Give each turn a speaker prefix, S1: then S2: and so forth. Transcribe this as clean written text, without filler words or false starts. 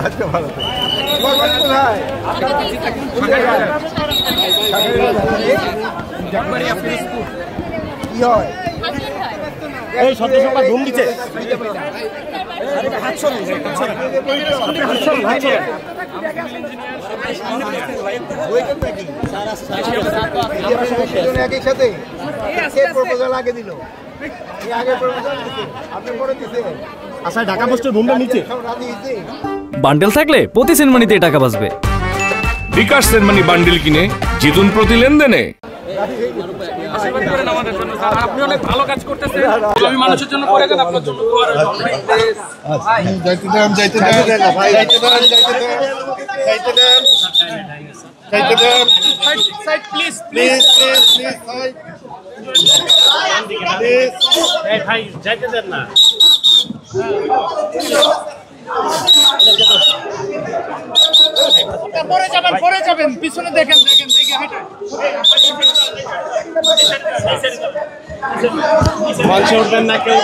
S1: আচ্ছা ভালো তোমার বাড়ি কোথায়? কি হয় এই সদস্য ঘুম দিচ্ছে একই সাথে প্রপোজাল আগে দিল আচ্ছা ঢাকা পোস্টের ভূমিকা নিচে
S2: বান্ডেল থাকলে প্রতি সেনমানিতে টাকা বাঁচবে।
S3: বিকাশ সেনমানি বান্ডেল কিনে জিতুন প্রতি লেনদেনে।
S4: আপনি অনেক ভালো কাজ করতেছেন, আমি মানুষের জন্য করে গেল আপনার জন্য প্লিজ প্লিজ ভাই যাইতে দেন না। পরে যাবেন পিছনে দেখেন দেখেন দেখে হেঁটে উঠবেন না কেউ।